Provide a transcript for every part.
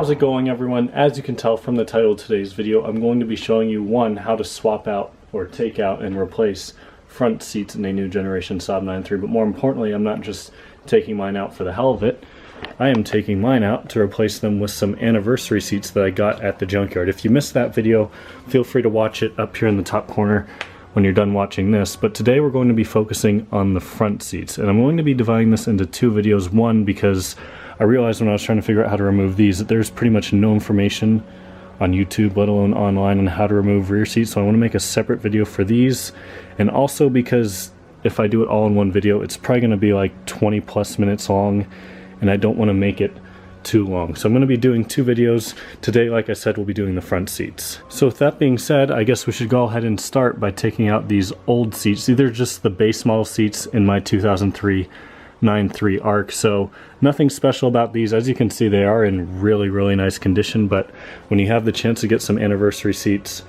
How's it going, everyone? As you can tell from the title of today's video, I'm going to be showing you how to swap out or take out and replace front seats in a new generation Saab 9.3, but more importantly, I'm not just taking mine out for the hell of it. I am taking mine out to replace them with some anniversary seats that I got at the junkyard. If you missed that video, feel free to watch it up here in the top corner when you're done watching this. But today we're going to be focusing on the front seats, and I'm going to be dividing this into two videos. One, because I realized when I was trying to figure out how to remove these that there's pretty much no information on YouTube, let alone online, on how to remove rear seats, so I want to make a separate video for these. And also because if I do it all in one video, it's probably going to be like 20 plus minutes long, and I don't want to make it too long. So I'm going to be doing two videos. Today, like I said, we'll be doing the front seats. So with that being said, I guess we should go ahead and start by taking out these old seats. These are just the base model seats in my 2003 9.3 ARC, so nothing special about these. As you can see, they are in really nice condition, but when you have the chance to get some anniversary seats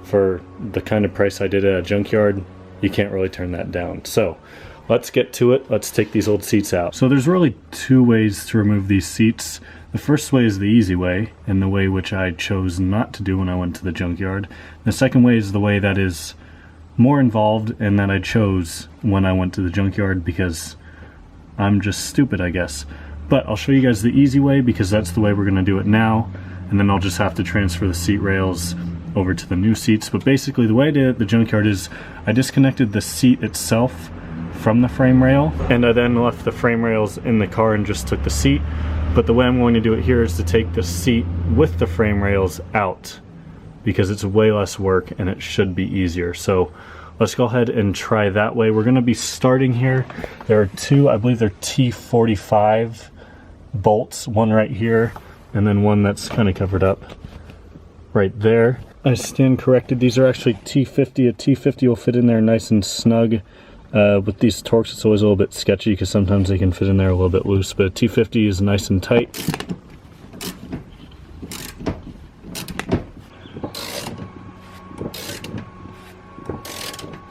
for the kind of price I did at a junkyard, you can't really turn that down. So let's get to it. Let's take these old seats out. So there's really two ways to remove these seats. The first way is the easy way, and the way which I chose not to do when I went to the junkyard. The second way is the way that is more involved and that I chose when I went to the junkyard because I'm just stupid, I guess. But I'll show you guys the easy way because that's the way we're going to do it now, and then I'll just have to transfer the seat rails over to the new seats. But basically the way I did it at the junkyard is I disconnected the seat itself from the frame rail, and I then left the frame rails in the car and just took the seat. But the way I'm going to do it here is to take the seat with the frame rails out because it's way less work and it should be easier. So let's go ahead and try that way. We're going to be starting here. There are two, I believe they're T45 bolts, one right here and then one that's kind of covered up right there. I stand corrected, these are actually T50. A T50 will fit in there nice and snug. With these Torx, it's always a little bit sketchy because sometimes they can fit in there a little bit loose, but a T50 is nice and tight.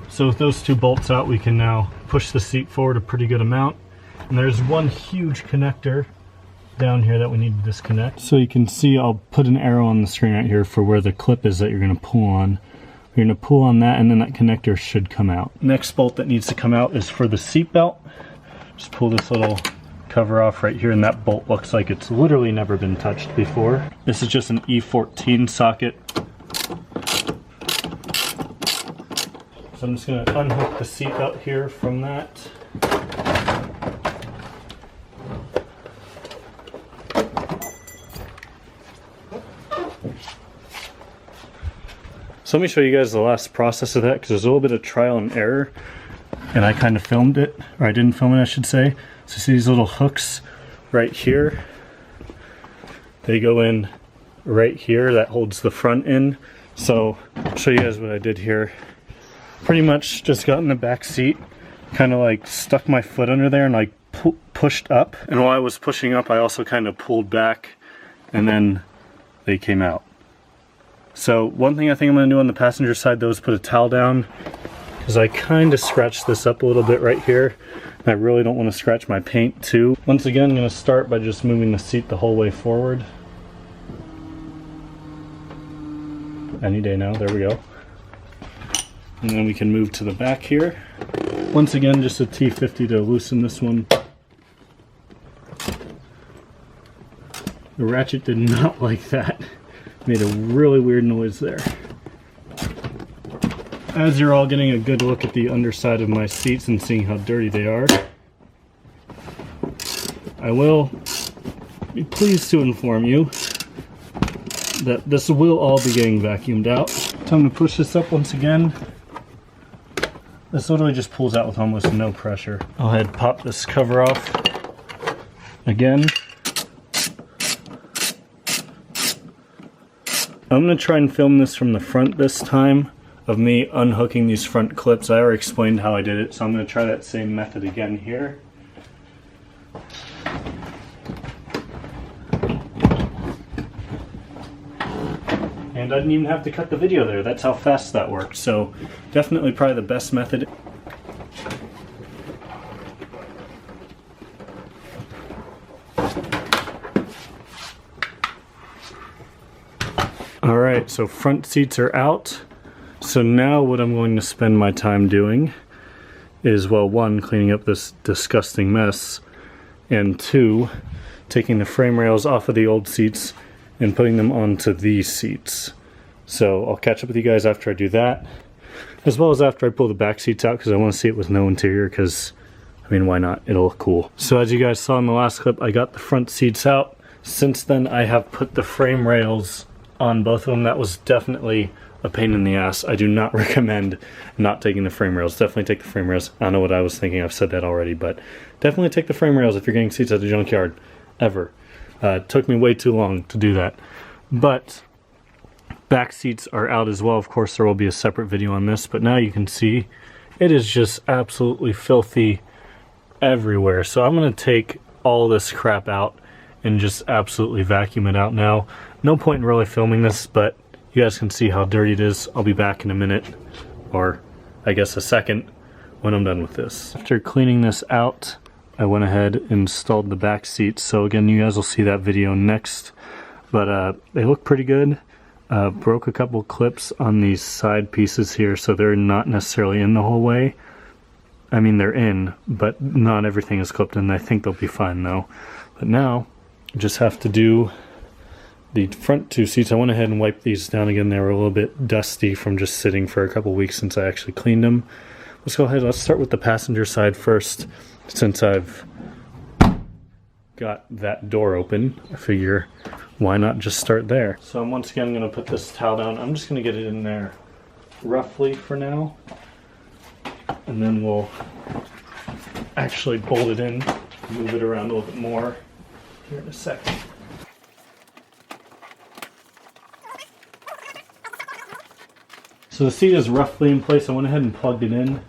So with those two bolts out, we can now push the seat forward a pretty good amount. And there's one huge connector down here that we need to disconnect. So you can see, I'll put an arrow on the screen right here for where the clip is that you're going to pull on. You're going to pull on that, and then that connector should come out. Next bolt that needs to come out is for the seat belt. Just pull this little cover off right here, and that bolt looks like it's literally never been touched before. This is just an E14 socket. So I'm just going to unhook the seat belt here from that. So let me show you guys the last process of that because there's a little bit of trial and error, and I kind of filmed it, or I didn't film it, I should say. So see these little hooks right here? They go in right here, that holds the front in. So I'll show you guys what I did here. Pretty much just got in the back seat, kind of like stuck my foot under there and like pushed up. And while I was pushing up, I also kind of pulled back, and then they came out. So one thing I think I'm going to do on the passenger side though is put a towel down, because I kind of scratched this up a little bit right here, and I really don't want to scratch my paint too. Once again, I'm going to start by just moving the seat the whole way forward. Any day now, there we go. And then we can move to the back here. Once again, just a T50 to loosen this one. The ratchet did not like that. Made a really weird noise there. As you're all getting a good look at the underside of my seats and seeing how dirty they are, I will be pleased to inform you that this will all be getting vacuumed out. Time to push this up once again. This literally just pulls out with almost no pressure. I'll go ahead and pop this cover off again. I'm going to try and film this from the front this time, of me unhooking these front clips. I already explained how I did it, so I'm going to try that same method again here. And I didn't even have to cut the video there. That's how fast that worked. So definitely probably the best method. Alright, so front seats are out. So now what I'm going to spend my time doing is, well, one, cleaning up this disgusting mess, and two, taking the frame rails off of the old seats and putting them onto these seats. So I'll catch up with you guys after I do that, as well as after I pull the back seats out, because I want to see it with no interior, because, I mean, why not? It'll look cool. So as you guys saw in the last clip, I got the front seats out. Since then, I have put the frame rails on both of them. That was definitely a pain in the ass. I do not recommend not taking the frame rails. Definitely take the frame rails. I don't know what I was thinking. I've said that already, but definitely take the frame rails if you're getting seats at the junkyard, ever. It took me way too long to do that. But back seats are out as well. Of course, there will be a separate video on this, but now you can see it is just absolutely filthy everywhere. So I'm going to take all this crap out and just absolutely vacuum it out now. No point in really filming this, but you guys can see how dirty it is. I'll be back in a minute, or I guess a second, when I'm done with this. After cleaning this out, I went ahead and installed the back seats. So again, you guys will see that video next, but they look pretty good. Broke a couple clips on these side pieces here, so they're not necessarily in the whole way. I mean, they're in, but not everything is clipped in. I think they'll be fine though. But now, just have to do the front two seats. I went ahead and wiped these down again. They were a little bit dusty from just sitting for a couple weeks since I actually cleaned them. Let's go ahead, let's start with the passenger side first. Since I've got that door open, I figure why not just start there. So I'm once again going to put this towel down. I'm just going to get it in there roughly for now, and then we'll actually bolt it in, move it around a little bit more here in a second. So the seat is roughly in place. I went ahead and plugged it in,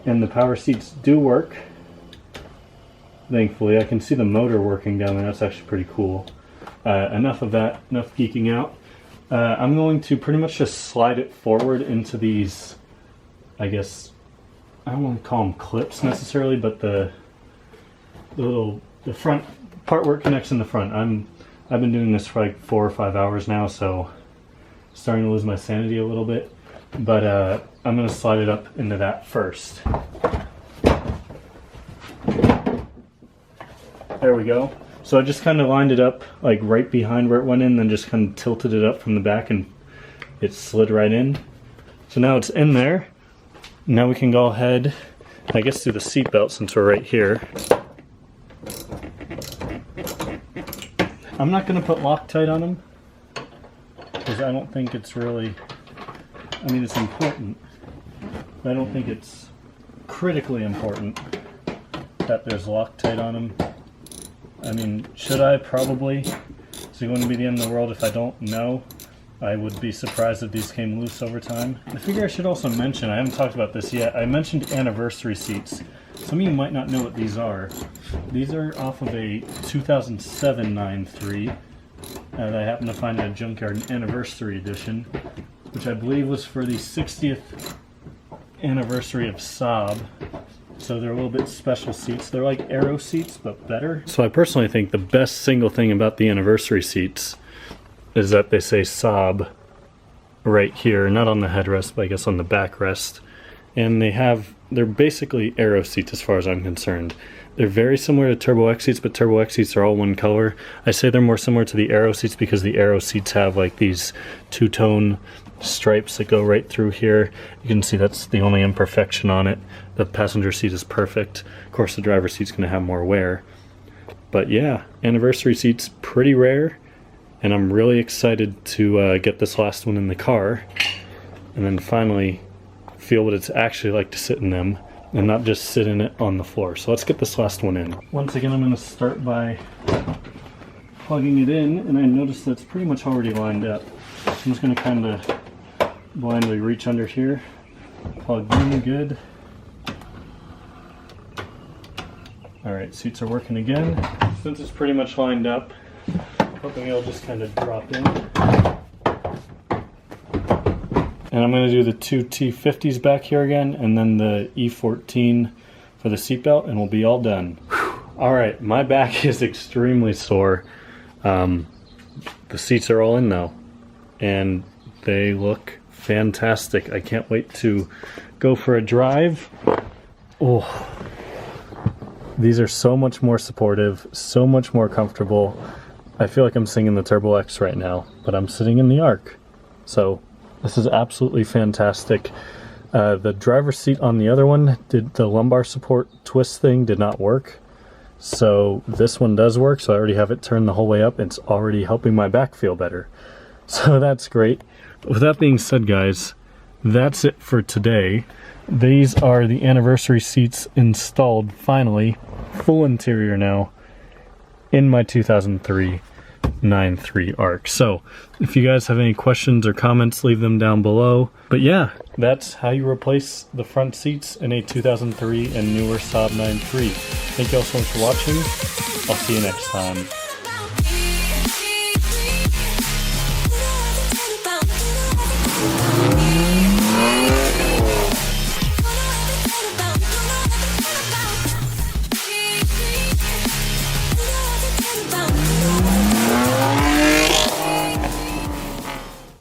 and the power seats do work. Thankfully, I can see the motor working down there. That's actually pretty cool. Enough of that, enough geeking out. I'm going to pretty much just slide it forward into these, I guess, I don't want to call them clips necessarily, but the front part where it connects in the front. I've been doing this for like 4 or 5 hours now, so starting to lose my sanity a little bit. But I'm going to slide it up into that first. There we go. So I just kind of lined it up like right behind where it went in, then just kind of tilted it up from the back and it slid right in. So now it's in there. Now we can go ahead, I guess, do the seat belt since we're right here. I'm not going to put Loctite on them because I don't think it's really, I mean, it's important, but I don't think it's critically important that there's Loctite on them. I mean, should I? Probably. Is it going to be the end of the world if I don't? No. I would be surprised if these came loose over time. I figure I should also mention, I haven't talked about this yet, I mentioned anniversary seats. Some of you might not know what these are. These are off of a 2007 9.3 that I happened to find at a junkyard, an anniversary edition, which I believe was for the 60th anniversary of Saab. So they're a little bit special seats. They're like Aero seats, but better. So I personally think the best single thing about the anniversary seats is that they say Saab right here, not on the headrest, but I guess on the backrest. And they're basically Aero seats as far as I'm concerned. They're very similar to Turbo X seats, but Turbo X seats are all one color. I say they're more similar to the Aero seats because the Aero seats have like these two-tone stripes that go right through here. You can see that's the only imperfection on it. The passenger seat is perfect. Of course, the driver's seat's going to have more wear. But yeah, anniversary seats, pretty rare. And I'm really excited to get this last one in the car. And then finally feel what it's actually like to sit in them and not just sit in it on the floor. So let's get this last one in. Once again, I'm going to start by plugging it in, and I noticed that it's pretty much already lined up. So I'm just going to kind of blindly reach under here, plug in, good. Alright, seats are working again. Since it's pretty much lined up, hoping it'll just kind of drop in. And I'm going to do the two T50s back here again, and then the E14 for the seatbelt, and we'll be all done. Alright, my back is extremely sore. the seats are all in now, and they look fantastic. I can't wait to go for a drive. Oh, these are so much more supportive, so much more comfortable. I feel like I'm singing the Turbo X right now, but I'm sitting in the Arc. So this is absolutely fantastic. The driver's seat on the other one, the lumbar support twist thing did not work. So this one does work, so I already have it turned the whole way up. It's already helping my back feel better. So that's great. With that being said, guys, that's it for today. These are the anniversary seats installed, finally, full interior now, in my 2003 9.3 Arc. So if you guys have any questions or comments, leave them down below. But yeah, that's how you replace the front seats in a 2003 and newer Saab 9.3. Thank you all so much for watching. I'll see you next time.